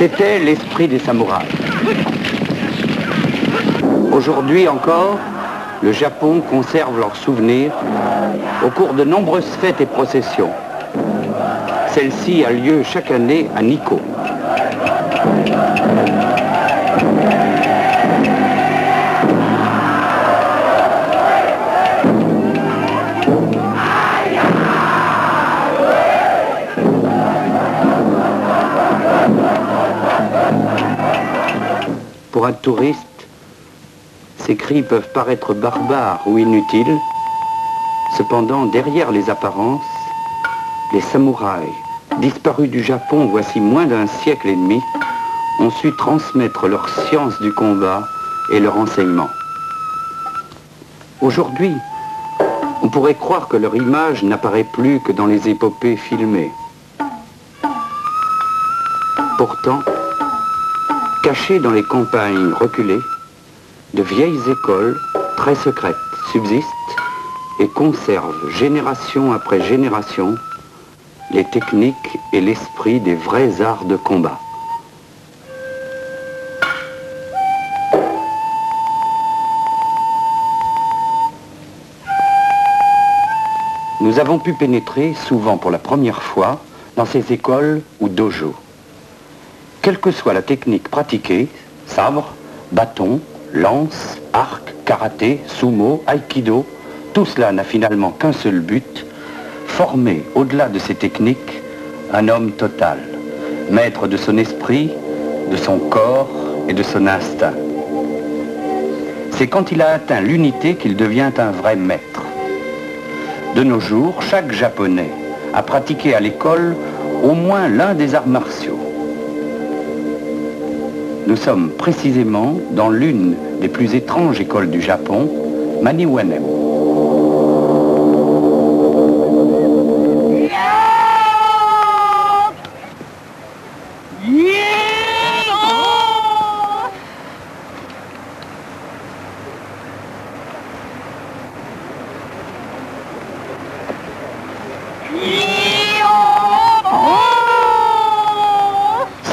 C'était l'esprit des samouraïs. Aujourd'hui encore, le Japon conserve leurs souvenirs au cours de nombreuses fêtes et processions. Celle-ci a lieu chaque année à Nikko. Pour un touriste, ces cris peuvent paraître barbares ou inutiles. Cependant, derrière les apparences, les samouraïs, disparus du Japon voici moins d'un siècle et demi, ont su transmettre leur science du combat et leur enseignement. Aujourd'hui, on pourrait croire que leur image n'apparaît plus que dans les épopées filmées. Pourtant, cachées dans les campagnes reculées, de vieilles écoles, très secrètes, subsistent et conservent génération après génération les techniques et l'esprit des vrais arts de combat. Nous avons pu pénétrer, souvent pour la première fois, dans ces écoles ou dojos. Quelle que soit la technique pratiquée, sabre, bâton, lance, arc, karaté, sumo, aïkido, tout cela n'a finalement qu'un seul but, former au-delà de ces techniques un homme total, maître de son esprit, de son corps et de son instinct. C'est quand il a atteint l'unité qu'il devient un vrai maître. De nos jours, chaque Japonais a pratiqué à l'école au moins l'un des arts martiaux. Nous sommes précisément dans l'une des plus étranges écoles du Japon, Maniwanem.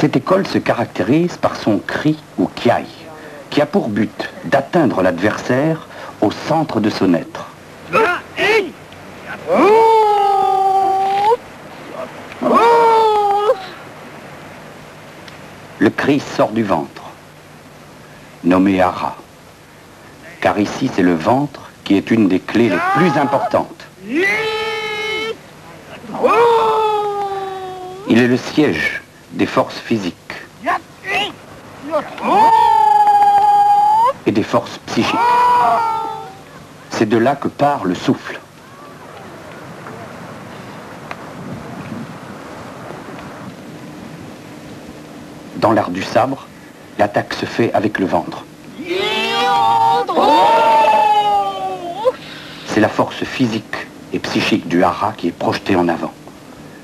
Cette école se caractérise par son cri ou kiai, qui a pour but d'atteindre l'adversaire au centre de son être. Le cri sort du ventre, nommé hara, car ici c'est le ventre qui est une des clés les plus importantes. Il est le siège des forces physiques et des forces psychiques. C'est de là que part le souffle. Dans l'art du sabre, l'attaque se fait avec le ventre. C'est la force physique et psychique du hara qui est projetée en avant.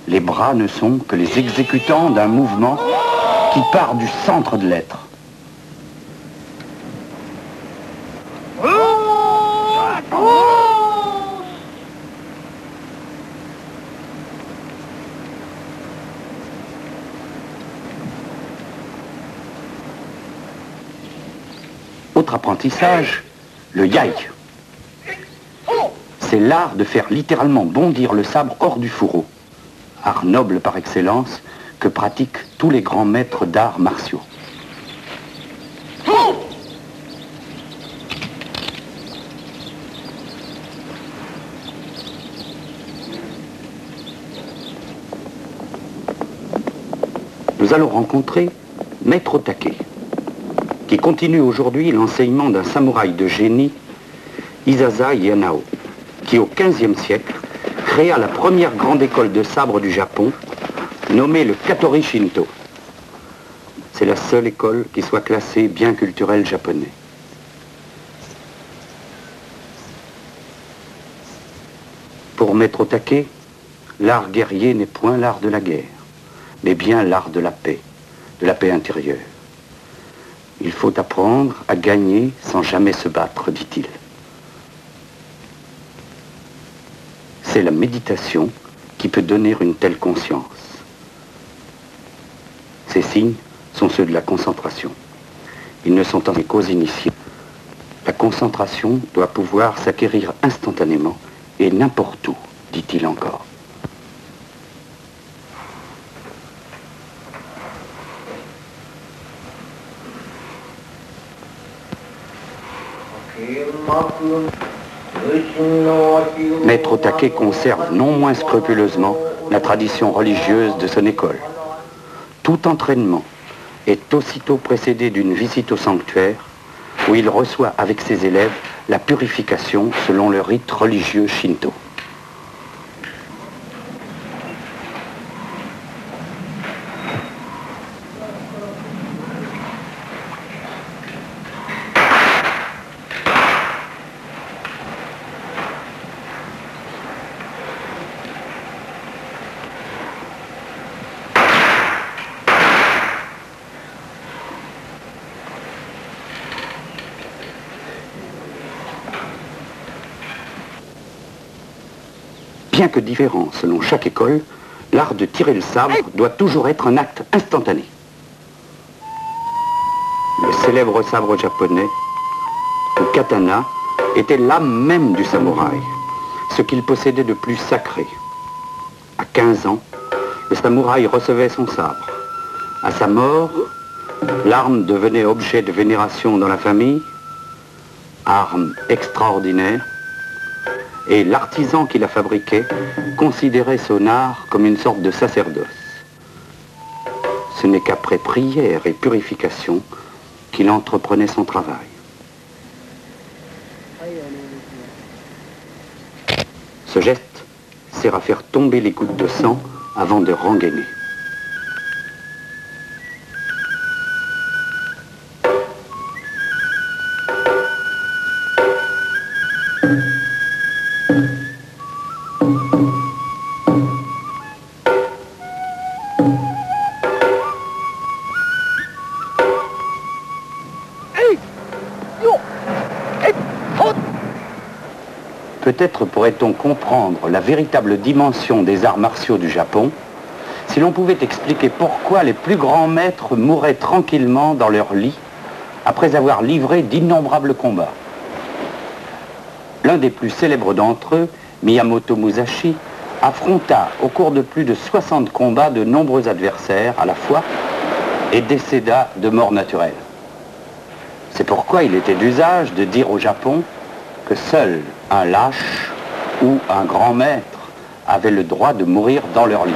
Les bras ne sont que les exécutants d'un mouvement qui part du centre de l'être. Autre apprentissage, le yai. C'est l'art de faire littéralement bondir le sabre hors du fourreau. Art noble par excellence que pratiquent tous les grands maîtres d'arts martiaux. Nous allons rencontrer Maître Otake, qui continue aujourd'hui l'enseignement d'un samouraï de génie, Isaza Yanao, qui au XVe siècle créa la première grande école de sabre du Japon, nommée le Katori Shinto. C'est la seule école qui soit classée bien culturel japonais. Pour Maître Otake, l'art guerrier n'est point l'art de la guerre, mais bien l'art de la paix intérieure. Il faut apprendre à gagner sans jamais se battre, dit-il. C'est la méditation qui peut donner une telle conscience. Ces signes sont ceux de la concentration. Ils ne sont enseignés qu'aux initiés. La concentration doit pouvoir s'acquérir instantanément et n'importe où, dit-il encore. Maître Otake conserve non moins scrupuleusement la tradition religieuse de son école. Tout entraînement est aussitôt précédé d'une visite au sanctuaire où il reçoit avec ses élèves la purification selon le rite religieux shinto. Bien que différent selon chaque école, l'art de tirer le sabre doit toujours être un acte instantané. Le célèbre sabre japonais, le katana, était l'âme même du samouraï, ce qu'il possédait de plus sacré. À 15 ans, le samouraï recevait son sabre. À sa mort, l'arme devenait objet de vénération dans la famille, arme extraordinaire, et l'artisan qui la fabriquait considérait son art comme une sorte de sacerdoce. Ce n'est qu'après prière et purification qu'il entreprenait son travail. Ce geste sert à faire tomber les gouttes de sang avant de rengainer. Peut-être pourrait-on comprendre la véritable dimension des arts martiaux du Japon si l'on pouvait expliquer pourquoi les plus grands maîtres mouraient tranquillement dans leur lit après avoir livré d'innombrables combats. L'un des plus célèbres d'entre eux, Miyamoto Musashi, affronta au cours de plus de 60 combats de nombreux adversaires à la fois et décéda de mort naturelle. C'est pourquoi il était d'usage de dire au Japon que seul un lâche ou un grand maître avait le droit de mourir dans leur lit.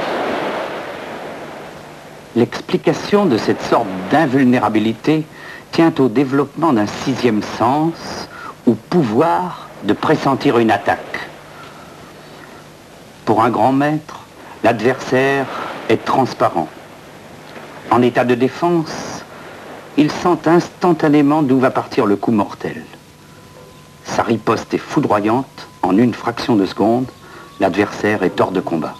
L'explication de cette sorte d'invulnérabilité tient au développement d'un sixième sens ou pouvoir de pressentir une attaque. Pour un grand maître, l'adversaire est transparent. En état de défense, il sent instantanément d'où va partir le coup mortel. Sa riposte est foudroyante, en une fraction de seconde, l'adversaire est hors de combat.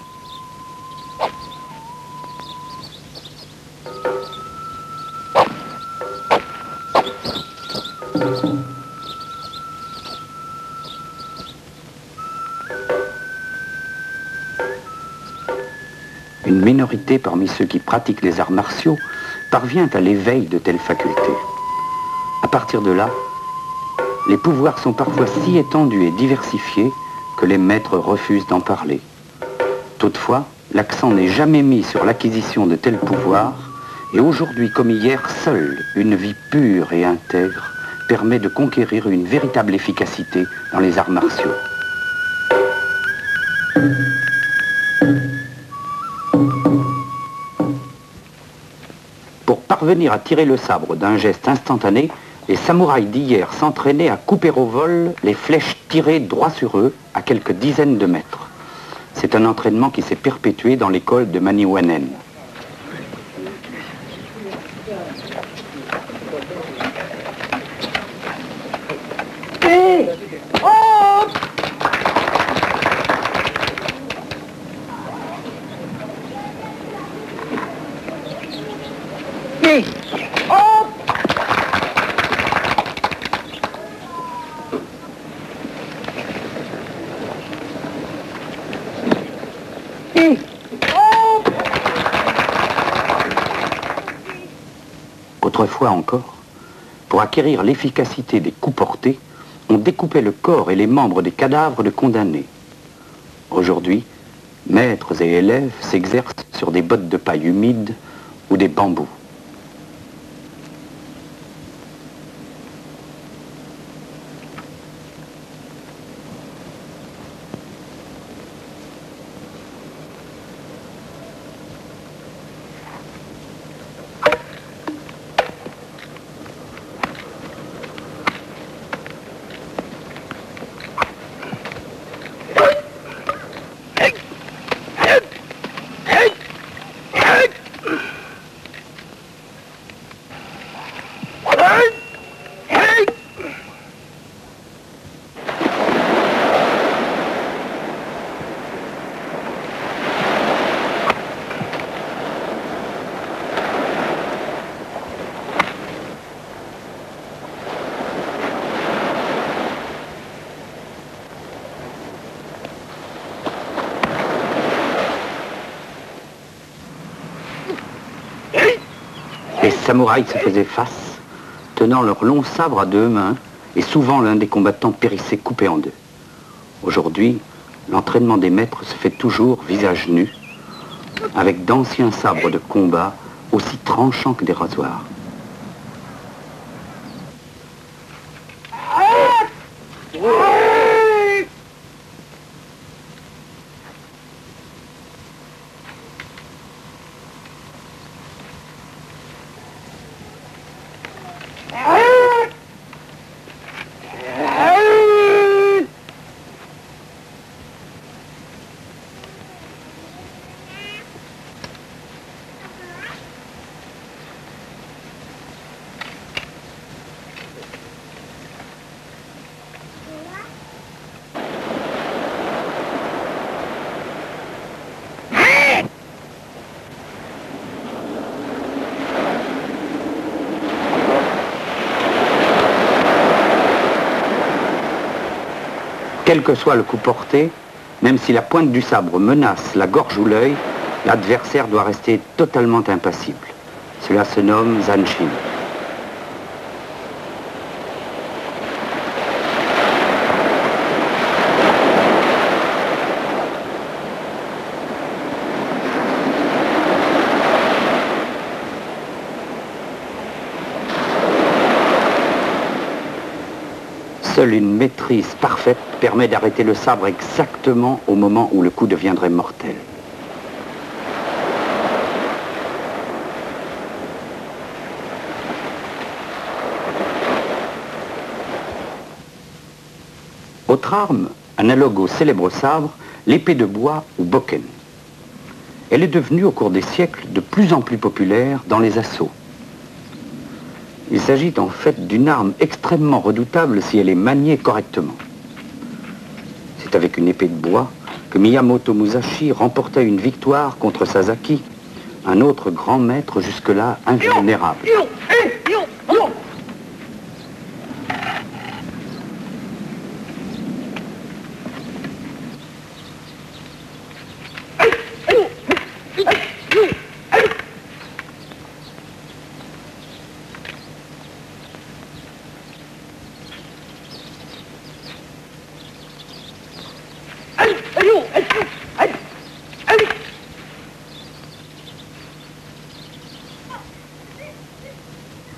Une minorité parmi ceux qui pratiquent les arts martiaux parvient à l'éveil de telles facultés. À partir de là, les pouvoirs sont parfois si étendus et diversifiés que les maîtres refusent d'en parler. Toutefois, l'accent n'est jamais mis sur l'acquisition de tels pouvoirs, et aujourd'hui comme hier, seule une vie pure et intègre permet de conquérir une véritable efficacité dans les arts martiaux. Pour parvenir à tirer le sabre d'un geste instantané, les samouraïs d'hier s'entraînaient à couper au vol les flèches tirées droit sur eux à quelques dizaines de mètres. C'est un entraînement qui s'est perpétué dans l'école de Maniwanen. Autrefois encore, pour acquérir l'efficacité des coups portés, on découpait le corps et les membres des cadavres de condamnés. Aujourd'hui, maîtres et élèves s'exercent sur des bottes de paille humides ou des bambous. Les samouraïs se faisaient face, tenant leur long sabre à deux mains, et souvent l'un des combattants périssait coupé en deux. Aujourd'hui, l'entraînement des maîtres se fait toujours visage nu, avec d'anciens sabres de combat aussi tranchants que des rasoirs. Quel que soit le coup porté, même si la pointe du sabre menace la gorge ou l'œil, l'adversaire doit rester totalement impassible. Cela se nomme zanshin. Seule une maîtrise parfaite permet d'arrêter le sabre exactement au moment où le coup deviendrait mortel. Autre arme, analogue au célèbre sabre, l'épée de bois ou bokken. Elle est devenue au cours des siècles de plus en plus populaire dans les assauts. Il s'agit en fait d'une arme extrêmement redoutable si elle est maniée correctement. C'est avec une épée de bois que Miyamoto Musashi remporta une victoire contre Sasaki, un autre grand maître jusque-là invulnérable.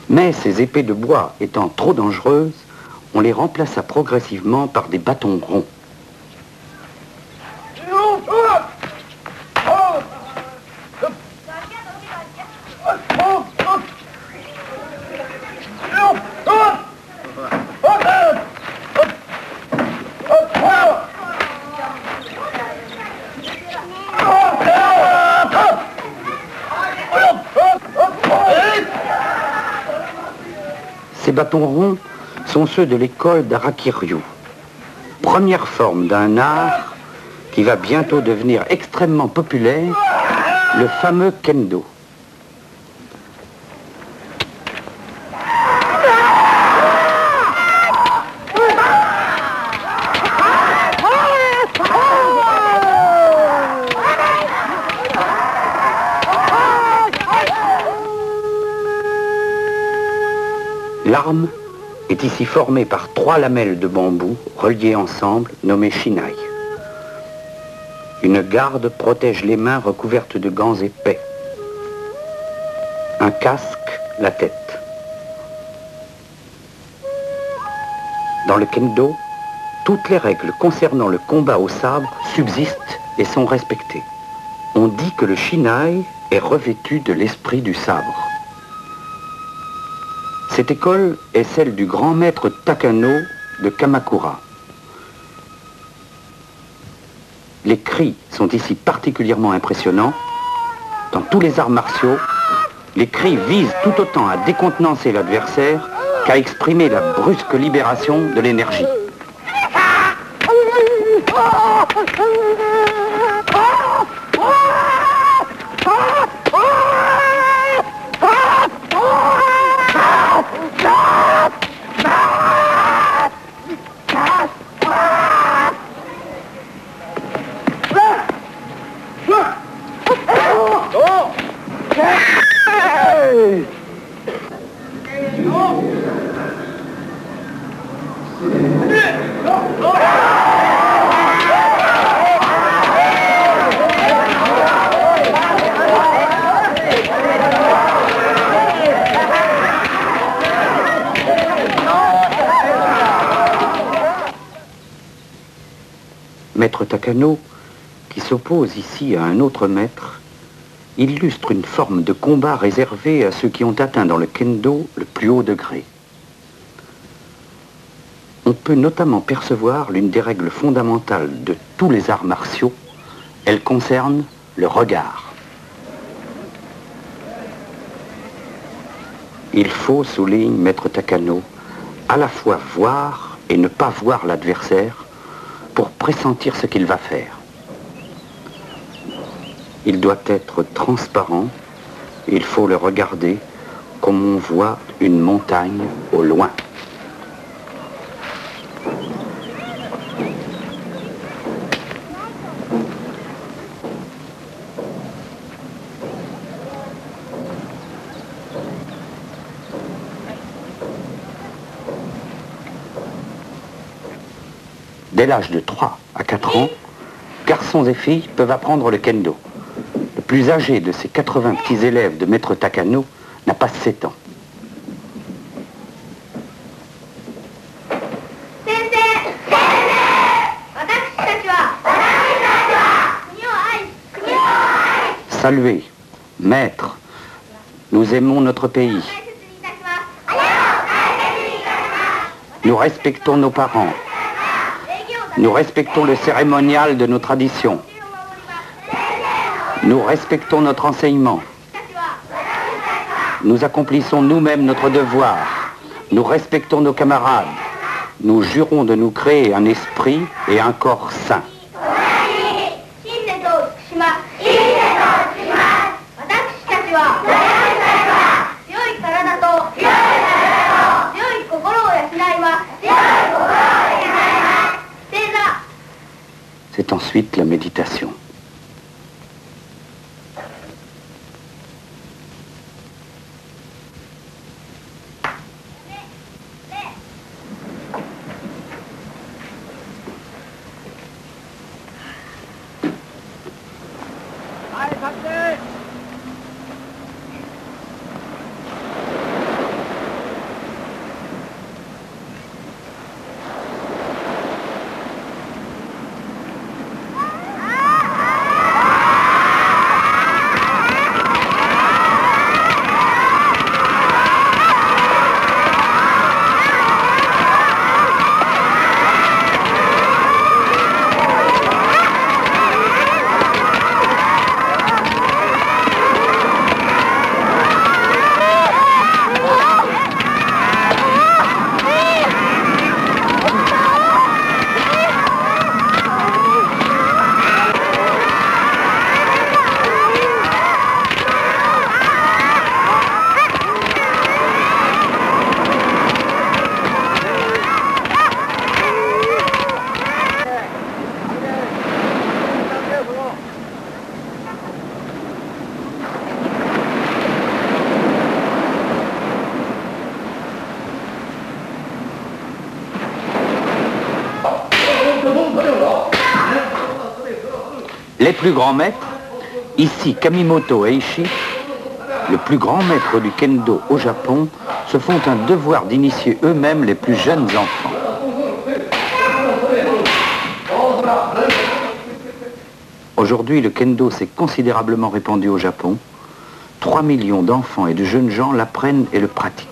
Mais ces épées de bois étant trop dangereuses, on les remplaça progressivement par des bâtons ronds. Ces bâtons ronds sont ceux de l'école d'Arakiryu, première forme d'un art qui va bientôt devenir extrêmement populaire, le fameux kendo. L'arme est ici formée par 3 lamelles de bambou reliées ensemble, nommées shinai. Une garde protège les mains recouvertes de gants épais. Un casque, la tête. Dans le kendo, toutes les règles concernant le combat au sabre subsistent et sont respectées. On dit que le shinai est revêtu de l'esprit du sabre. Cette école est celle du grand maître Takano de Kamakura. Les cris sont ici particulièrement impressionnants. Dans tous les arts martiaux, les cris visent tout autant à décontenancer l'adversaire qu'à exprimer la brusque libération de l'énergie. Maître Takano, qui s'oppose ici à un autre maître, illustre une forme de combat réservée à ceux qui ont atteint dans le kendo le plus haut degré. On peut notamment percevoir l'une des règles fondamentales de tous les arts martiaux. Elle concerne le regard. Il faut, souligne Maître Takano, à la fois voir et ne pas voir l'adversaire pour pressentir ce qu'il va faire. Il doit être transparent, il faut le regarder comme on voit une montagne au loin. Dès l'âge de 3 à 4 ans, garçons et filles peuvent apprendre le kendo. Le plus âgé de ces 80 petits élèves de Maître Takano n'a pas 7 ans. Saluez, maître, nous aimons notre pays. Nous respectons nos parents. Nous respectons le cérémonial de nos traditions. Nous respectons notre enseignement. Nous accomplissons nous-mêmes notre devoir. Nous respectons nos camarades. Nous jurons de nous créer un esprit et un corps sains. C'est ensuite la méditation. Les plus grands maîtres, ici Kamimoto Eishi, le plus grand maître du kendo au Japon, se font un devoir d'initier eux-mêmes les plus jeunes enfants. Aujourd'hui, le kendo s'est considérablement répandu au Japon. 3 millions d'enfants et de jeunes gens l'apprennent et le pratiquent.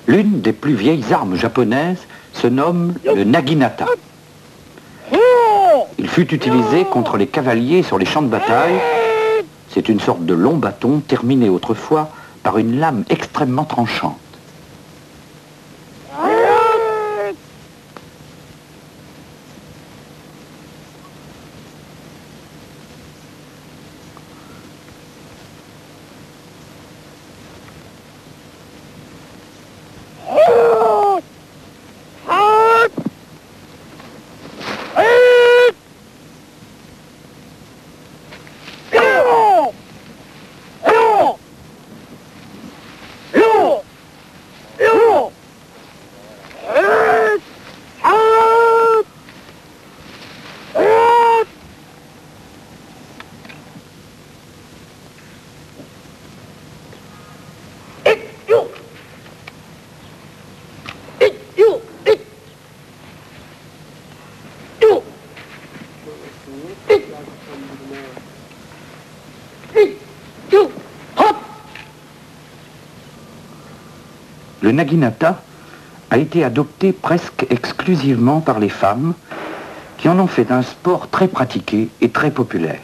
L'une des plus vieilles armes japonaises se nomme le naginata. Il fut utilisé contre les cavaliers sur les champs de bataille. C'est une sorte de long bâton terminé autrefois par une lame extrêmement tranchante. Le naginata a été adopté presque exclusivement par les femmes qui en ont fait un sport très pratiqué et très populaire.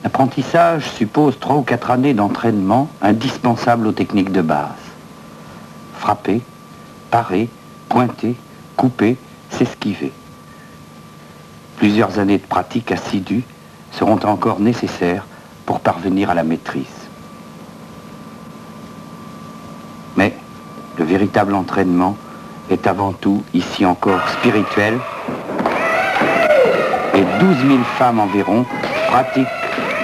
L'apprentissage suppose 3 ou 4 années d'entraînement indispensables aux techniques de base. Frapper, parer, pointer, couper, s'esquiver. Plusieurs années de pratique assidue seront encore nécessaires pour parvenir à la maîtrise. Mais le véritable entraînement est avant tout, ici encore, spirituel. Et 12 000 femmes environ pratiquent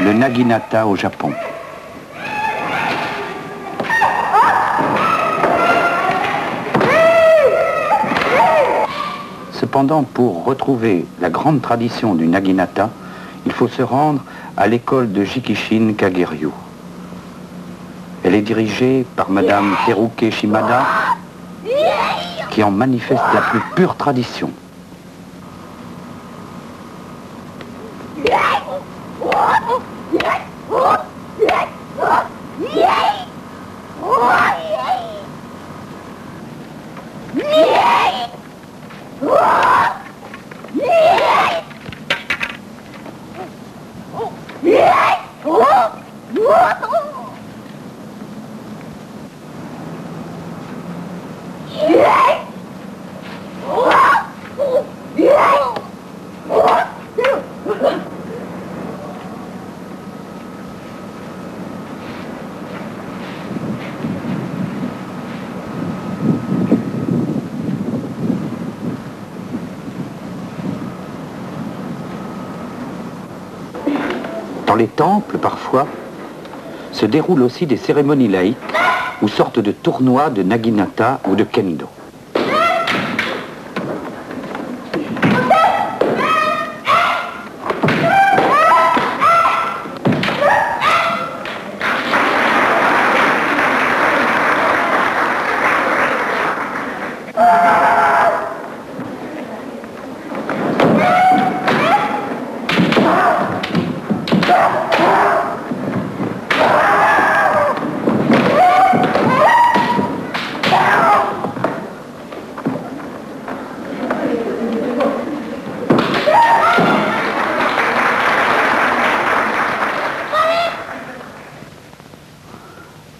le naginata au Japon. Cependant, pour retrouver la grande tradition du naginata, il faut se rendre à l'école de Jikishin Kageryu. Elle est dirigée par Madame Teruke Shimada, qui en manifeste la plus pure tradition. Dans les temples, parfois, se déroulent aussi des cérémonies laïques ou sortes de tournois de naginata ou de kendo.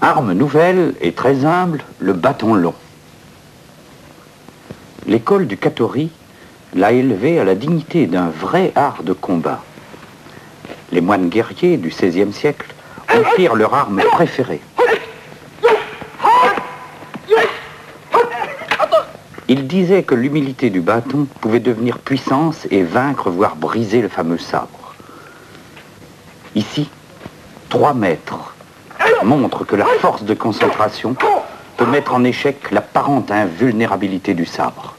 Arme nouvelle et très humble, le bâton long. L'école du Katori l'a élevé à la dignité d'un vrai art de combat. Les moines guerriers du XVIe siècle en firent leur arme préférée. Ils disaient que l'humilité du bâton pouvait devenir puissance et vaincre, voire briser le fameux sabre. Ici, 3 mètres montre que la force de concentration peut mettre en échec l'apparente invulnérabilité du sabre.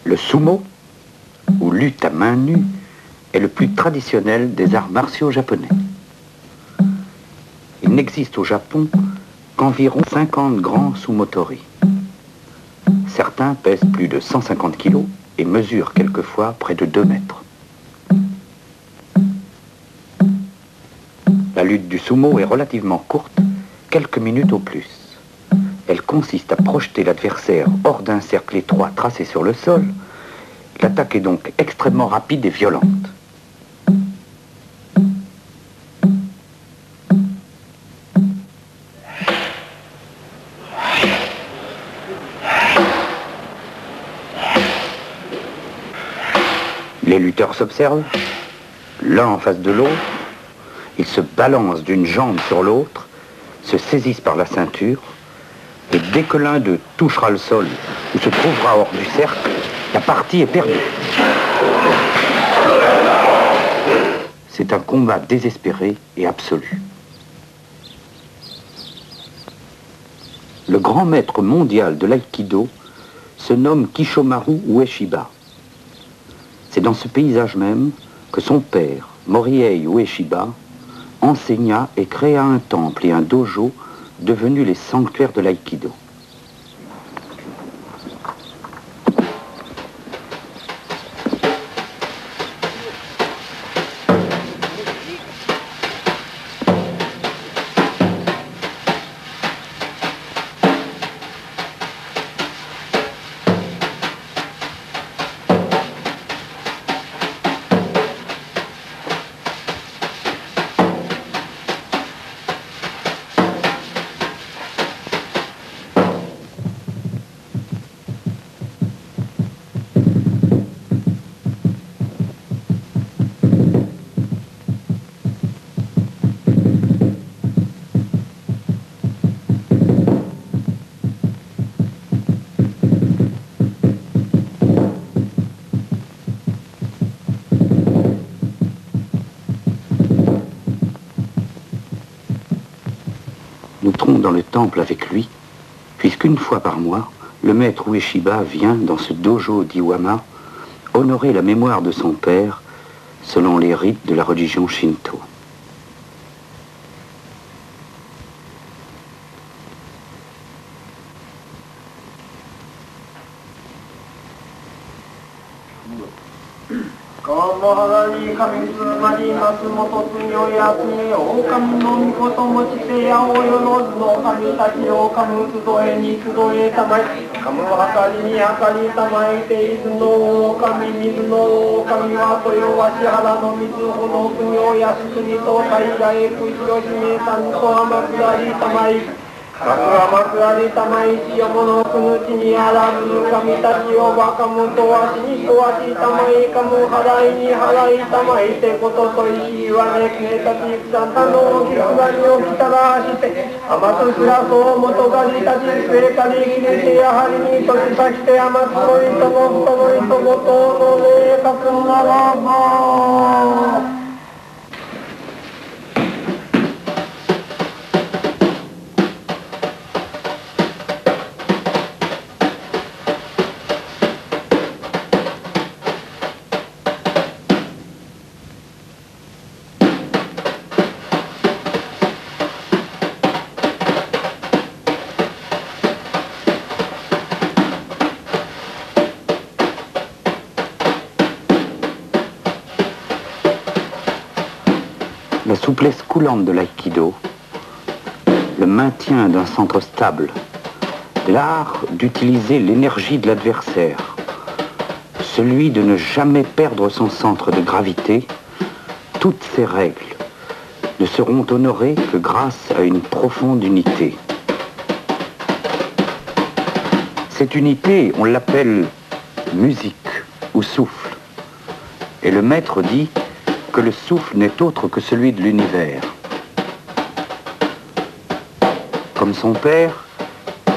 Le sumo, ou lutte à main nue, est le plus traditionnel des arts martiaux japonais. Il n'existe au Japon qu'environ 50 grands sumotori. Certains pèsent plus de 150 kilos et mesurent quelquefois près de 2 mètres. La lutte du sumo est relativement courte, quelques minutes au plus. Elle consiste à projeter l'adversaire hors d'un cercle étroit tracé sur le sol. L'attaque est donc extrêmement rapide et violente. Les lutteurs s'observent, l'un en face de l'autre. Ils se balancent d'une jambe sur l'autre, se saisissent par la ceinture, et dès que l'un d'eux touchera le sol ou se trouvera hors du cercle, la partie est perdue. C'est un combat désespéré et absolu. Le grand maître mondial de l'aïkido se nomme Kishomaru Ueshiba. C'est dans ce paysage même que son père, Morihei Ueshiba, enseigna et créa un temple et un dojo devenus les sanctuaires de l'aïkido. Nous entrons dans le temple avec lui, puisqu'une fois par mois, le maître Ueshiba vient dans ce dojo d'Iwama honorer la mémoire de son père selon les rites de la religion Shinto. 川も原に神つまります元次をやつめ狼の御事持ちてやおよのずの神たちをかむ集えに集えたまいかむはかりにあかりたまいて伊豆の狼水の狼は豊わし原の水ほど国を靖国と平へく広姫さんと天下りたまいかくはまくらりたまいしよものくぬちにあらず神たちをばかむとわしにとわしたまいかむ払いに払いたまいてことといいわねけたちくさんたのきくがにをきたらしてあますすらそうもとがりたちすえかりきれてやはりにとしさきてあますのいとごとのいとごとのねかくならばLa souplesse coulante de l'aïkido, le maintien d'un centre stable, l'art d'utiliser l'énergie de l'adversaire, celui de ne jamais perdre son centre de gravité, toutes ces règles ne seront honorées que grâce à une profonde unité. Cette unité, on l'appelle musique ou souffle. Et le maître dit que le souffle n'est autre que celui de l'univers. Comme son père,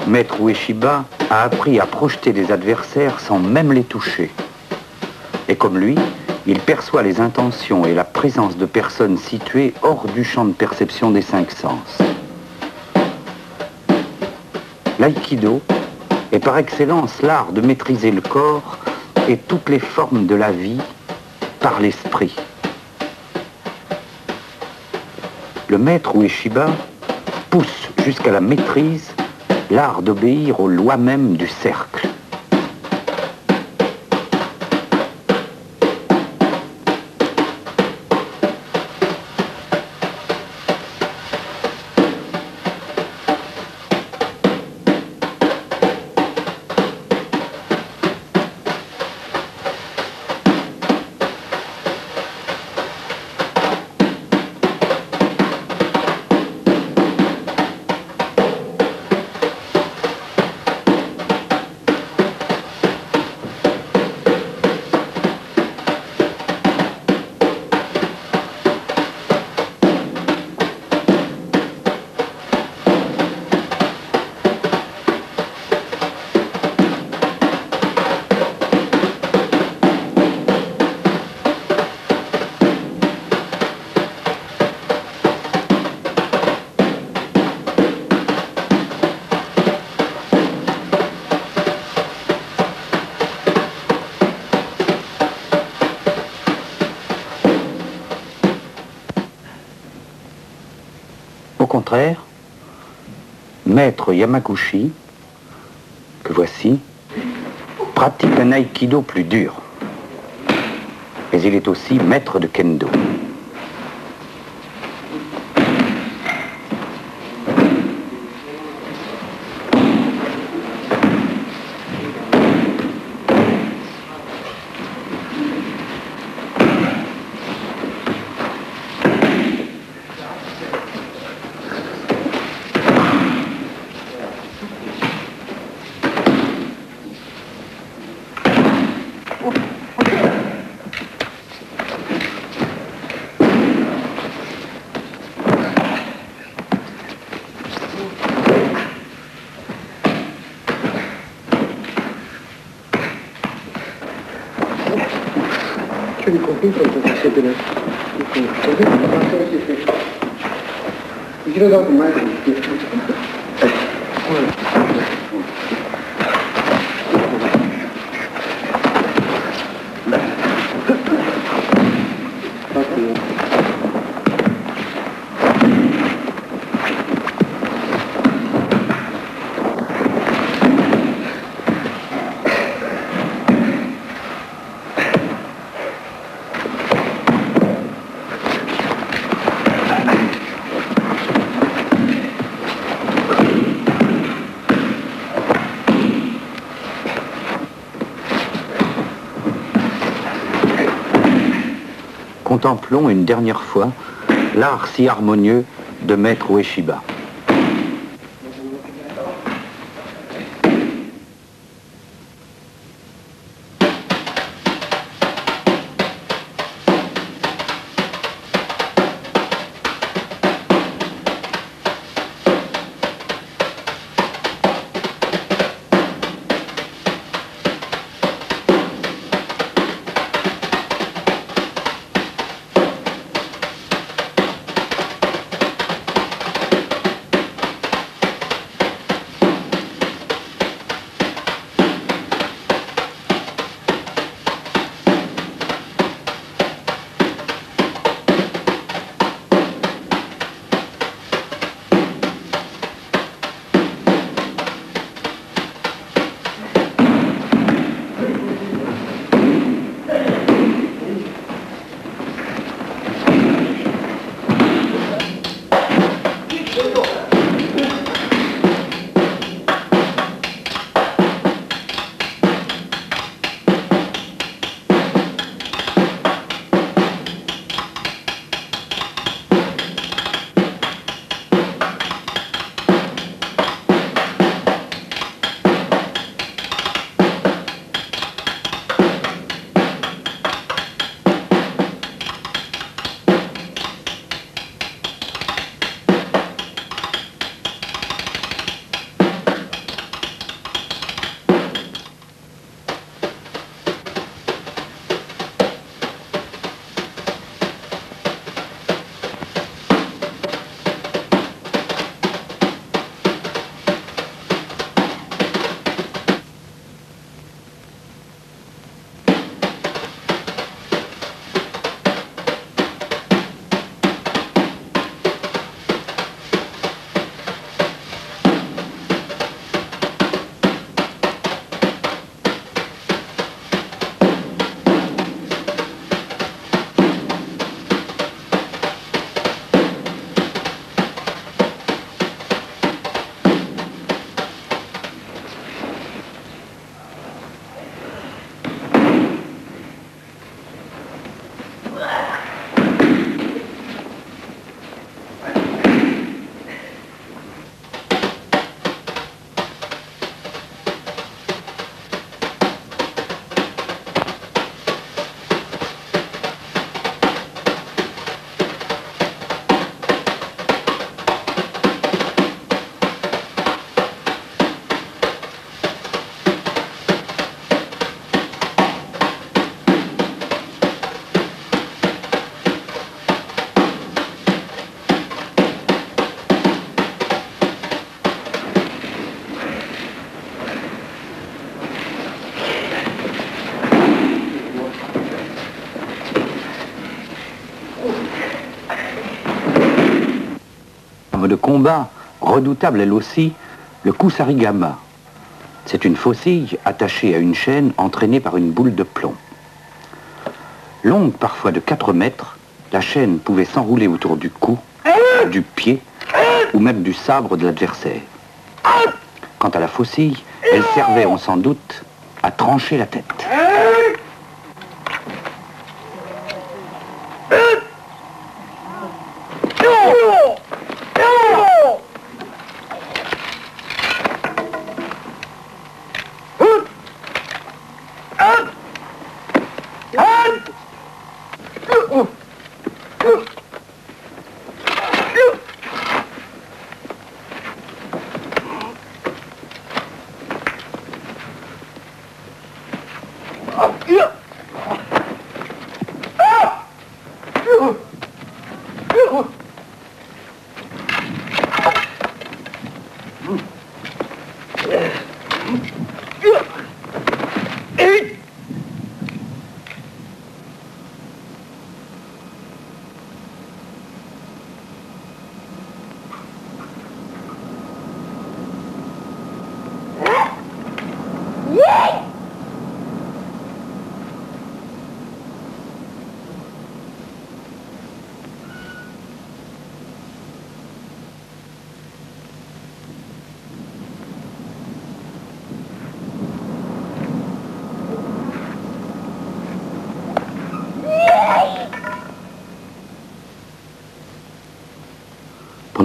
Maître Ueshiba a appris à projeter des adversaires sans même les toucher. Et comme lui, il perçoit les intentions et la présence de personnes situées hors du champ de perception des 5 sens. L'aïkido est par excellence l'art de maîtriser le corps et toutes les formes de la vie par l'esprit. Le maître Ueshiba pousse jusqu'à la maîtrise l'art d'obéir aux lois mêmes du cercle. Au contraire, Maître Yamaguchi, que voici, pratique un aïkido plus dur. Mais il est aussi maître de kendo. contemplons une dernière fois l'art si harmonieux de Maître Ueshiba. De combat, redoutable elle aussi, le kusarigama. C'est une faucille attachée à une chaîne entraînée par une boule de plomb. Longue parfois de 4 mètres, la chaîne pouvait s'enrouler autour du cou, du pied ou même du sabre de l'adversaire. Quant à la faucille, elle servait, on s'en doute, à trancher la tête.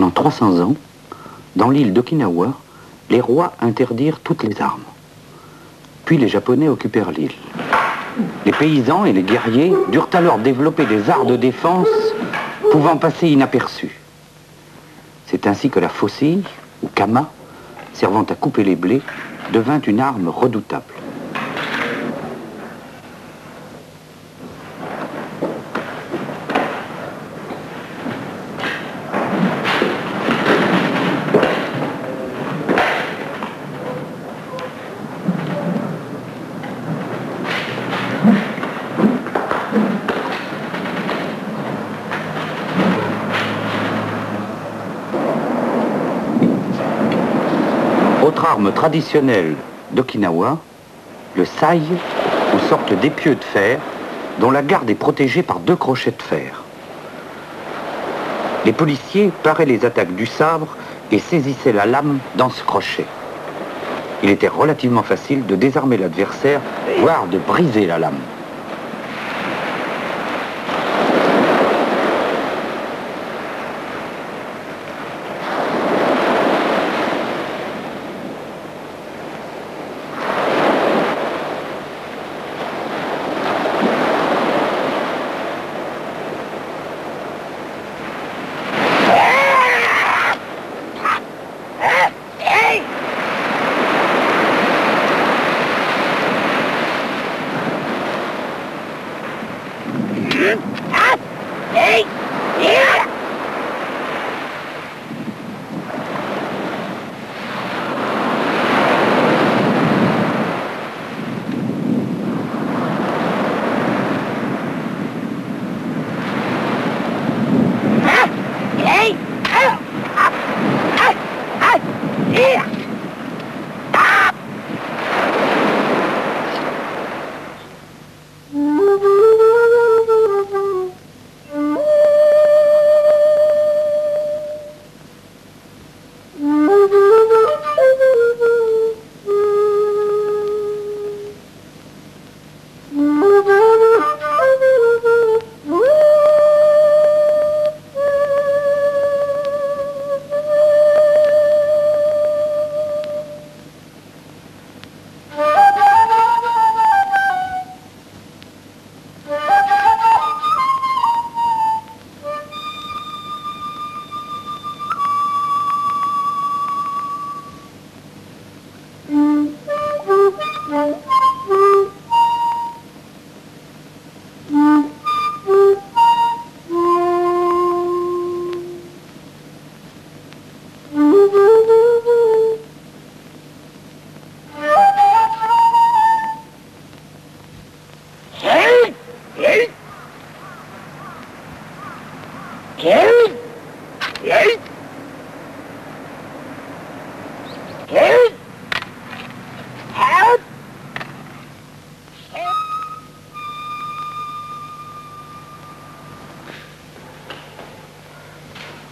Pendant 300 ans, dans l'île d'Okinawa, les rois interdirent toutes les armes. Puis les Japonais occupèrent l'île. Les paysans et les guerriers durent alors développer des arts de défense pouvant passer inaperçus. C'est ainsi que la faucille, ou kama, servant à couper les blés, devint une arme redoutable. Autre arme traditionnelle d'Okinawa, le sai, ou sorte d'épieu de fer, dont la garde est protégée par 2 crochets de fer. Les policiers paraient les attaques du sabre et saisissaient la lame dans ce crochet. Il était relativement facile de désarmer l'adversaire, voire de briser la lame.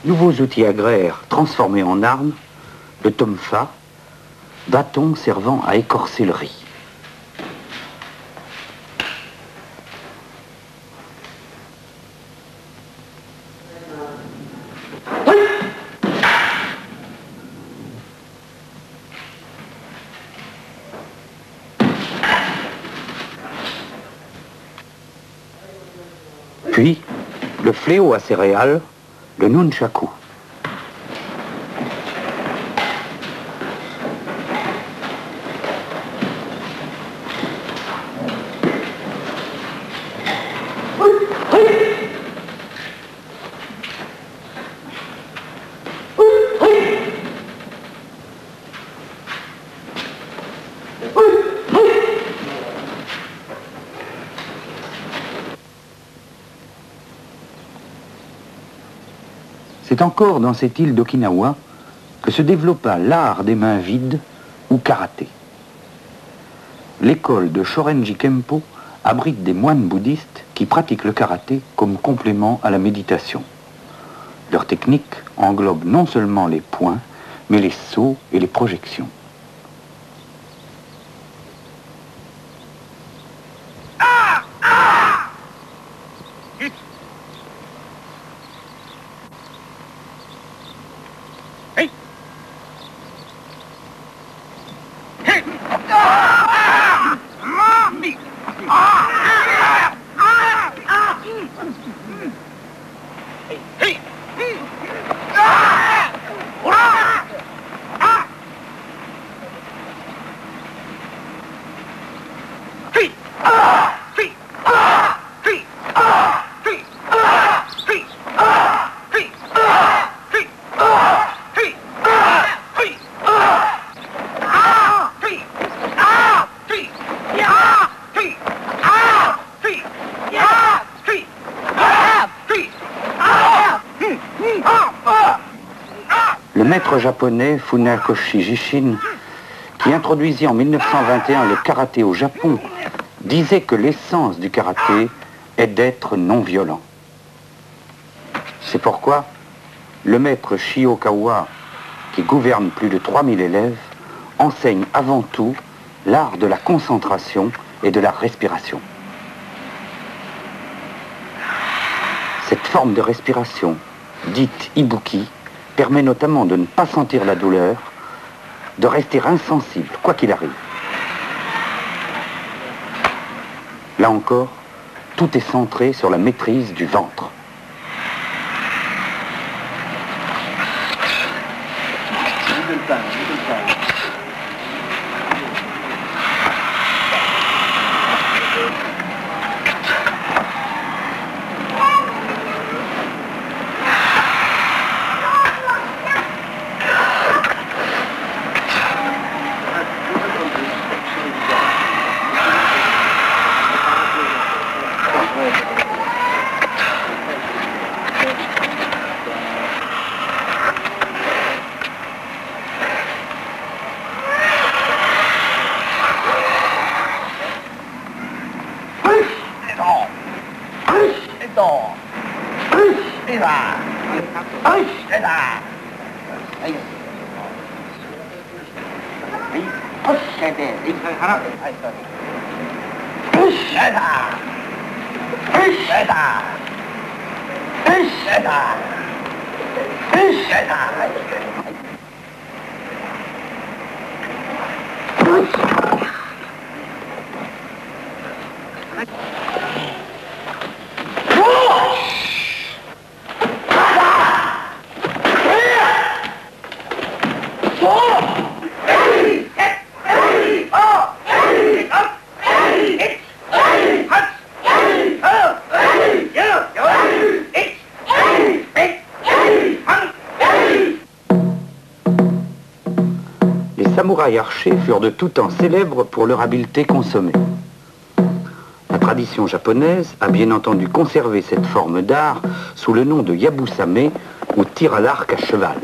Nouveaux outils agraires transformés en armes, le tomfa, bâton servant à écorcer le riz. Puis, le fléau à céréales, le nunchaku. C'est encore dans cette île d'Okinawa que se développa l'art des mains vides, ou karaté. L'école de Shorenji Kempo abrite des moines bouddhistes qui pratiquent le karaté comme complément à la méditation. Leur technique englobe non seulement les points, mais les sauts et les projections. Le maître japonais Funakoshi Jishin, qui introduisit en 1921 le karaté au Japon, disait que l'essence du karaté est d'être non violent. C'est pourquoi le maître Shiokawa, qui gouverne plus de 3000 élèves, enseigne avant tout l'art de la concentration et de la respiration. Cette forme de respiration, dite ibuki, permet notamment de ne pas sentir la douleur, de rester insensible, quoi qu'il arrive. Là encore, tout est centré sur la maîtrise du ventre. Les samouraïs archers furent de tout temps célèbres pour leur habileté consommée. La tradition japonaise a bien entendu conservé cette forme d'art sous le nom de yabusame, ou tir à l'arc à cheval.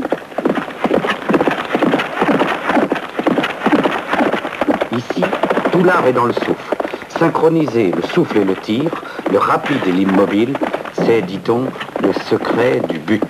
Ici, tout l'art est dans le souffle. Synchroniser le souffle et le tir, le rapide et l'immobile, c'est, dit-on, le secret du but.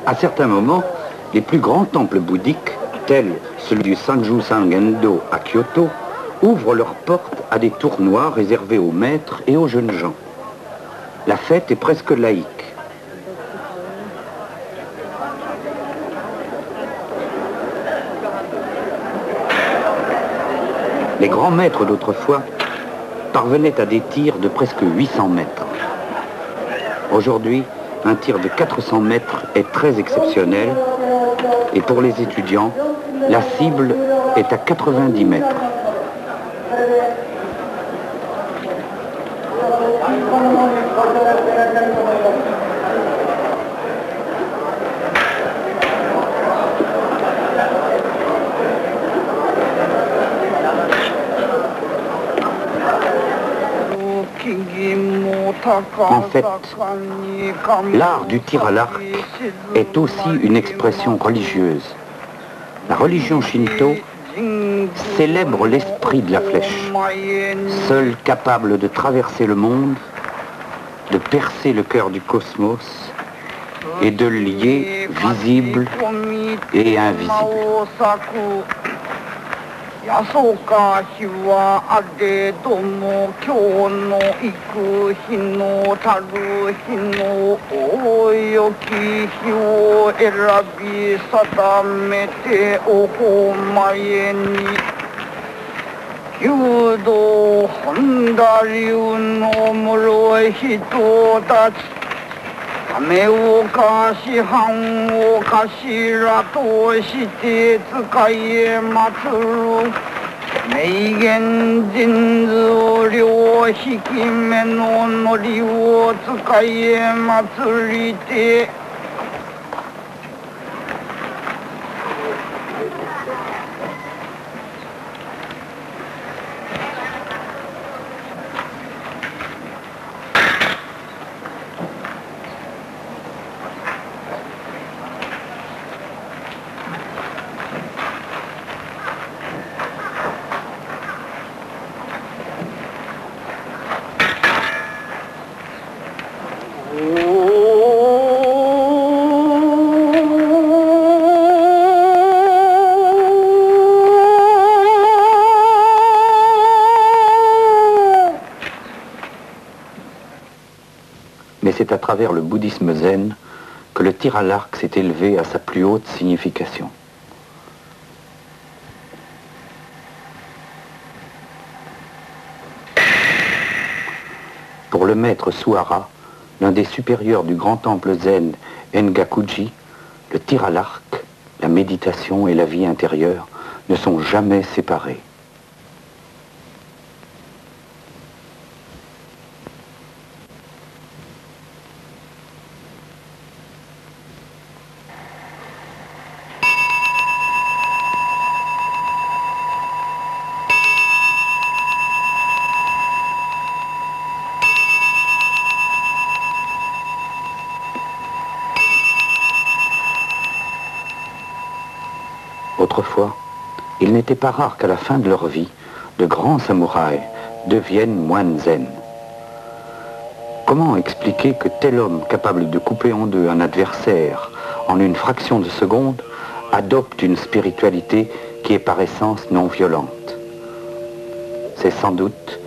À certains moments, les plus grands temples bouddhiques, tels celui du Sanju-san-gendo à Kyoto, ouvrent leurs portes à des tournois réservés aux maîtres et aux jeunes gens. La fête est presque laïque. Les grands maîtres d'autrefois parvenaient à des tirs de presque 800 mètres. Aujourd'hui, un tir de 400 mètres est très exceptionnel et pour les étudiants, la cible est à 90 mètres. En fait, l'art du tir à l'arc est aussi une expression religieuse. La religion shinto célèbre l'esprit de la flèche, seul capable de traverser le monde, de percer le cœur du cosmos et de le lier visible et invisible. やそうか日はあれども今日の行く日のたる日のおよき日を選び定めておほまえに弓道本田流の室人たち亀岡師範を頭として使い祀る名言人図を両引き目ののりを使い祀りてMais c'est à travers le bouddhisme zen que le tir à l'arc s'est élevé à sa plus haute signification. Pour le maître Suhara, l'un des supérieurs du grand temple zen Engakuji, le tir à l'arc, la méditation et la vie intérieure ne sont jamais séparés. Autrefois, il n'était pas rare qu'à la fin de leur vie, de grands samouraïs deviennent moines zen. Comment expliquer que tel homme capable de couper en deux un adversaire en une fraction de seconde adopte une spiritualité qui est par essence non violente? C'est sans doute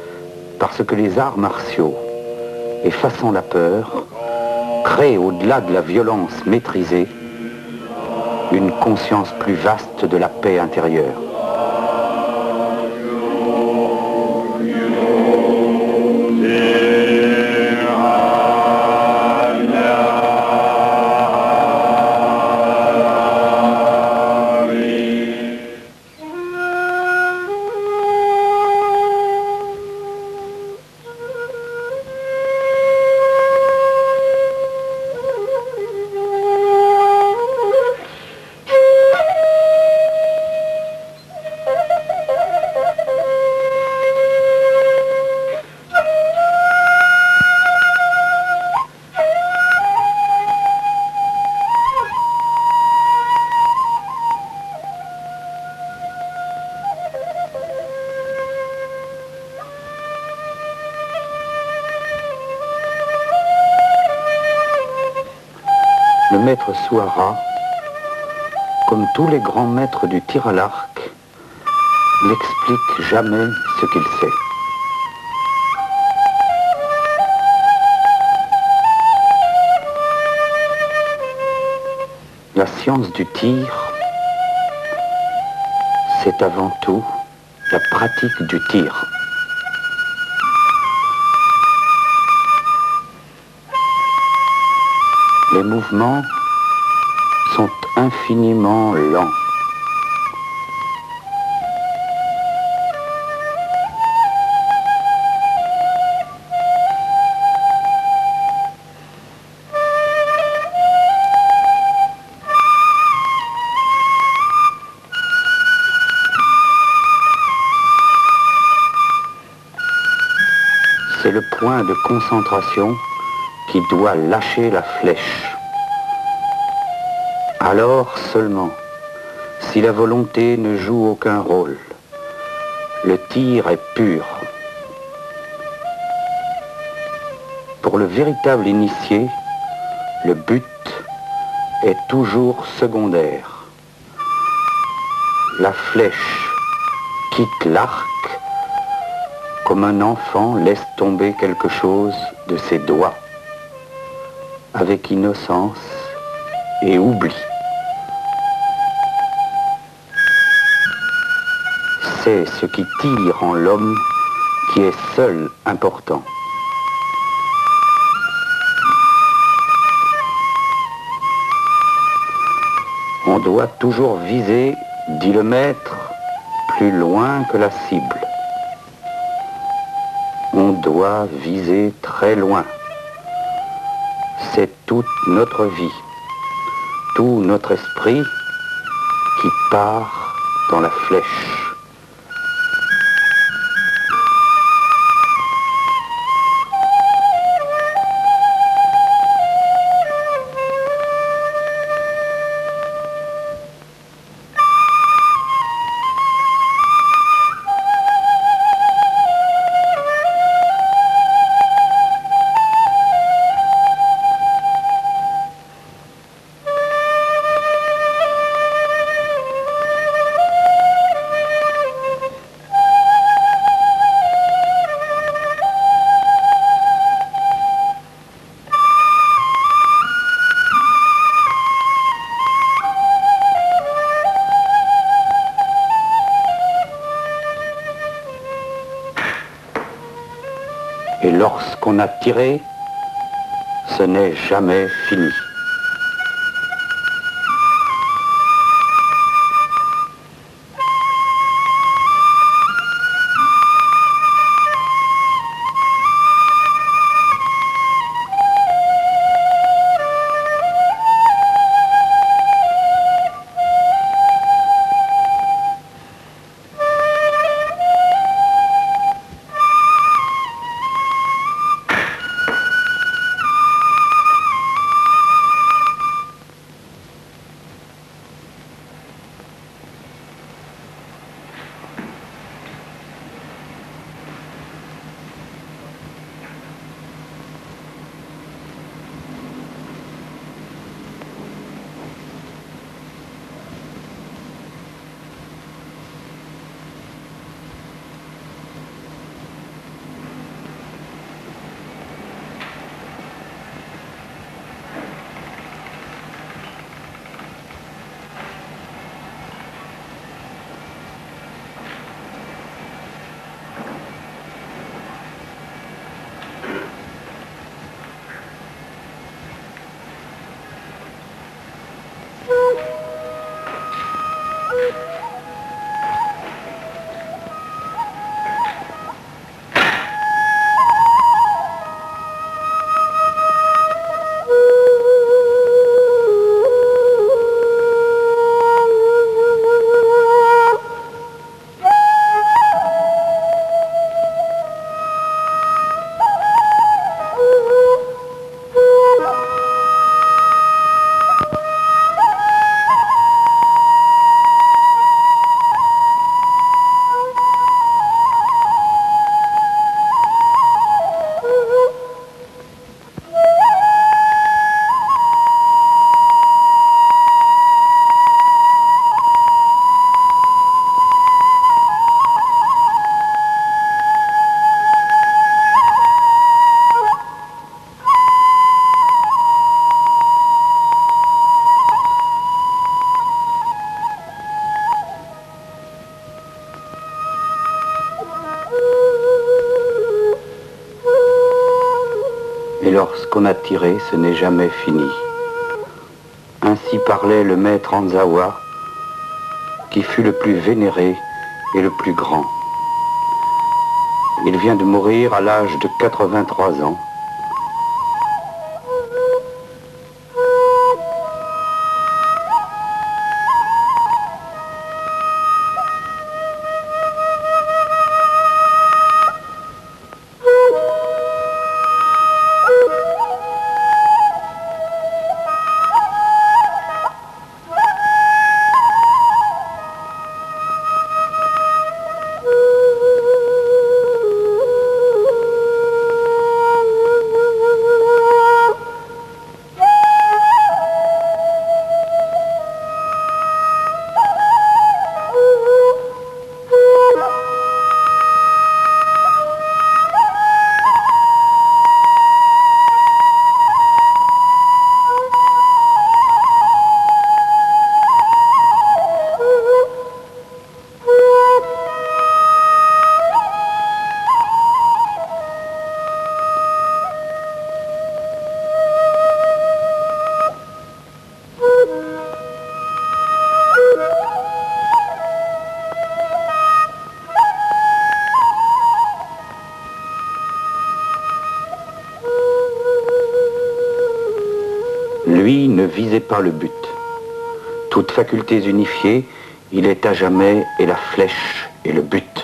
parce que les arts martiaux, effaçant la peur, créent au-delà de la violence maîtrisée une conscience plus vaste de la paix intérieure. Le maître Suhara, comme tous les grands maîtres du tir à l'arc, n'explique jamais ce qu'il sait. La science du tir, c'est avant tout la pratique du tir. Les mouvements sont infiniment lents. C'est le point de concentration qui doit lâcher la flèche. Alors seulement, si la volonté ne joue aucun rôle. Le tir est pur. Pour le véritable initié, le but est toujours secondaire. La flèche quitte l'arc comme un enfant laisse tomber quelque chose de ses doigts, avec innocence et oubli. C'est ce qui tire en l'homme qui est seul important. On doit toujours viser, dit le maître, plus loin que la cible. On doit viser très loin. C'est toute notre vie, tout notre esprit qui part dans la flèche. Et lorsqu'on a tiré, ce n'est jamais fini. Et lorsqu'on a tiré, ce n'est jamais fini. Ainsi parlait le maître Hanzawa, qui fut le plus vénéré et le plus grand. Il vient de mourir à l'âge de 83 ans. visait pas le but. Toutes facultés unifiées, il est à jamais et la flèche et le but.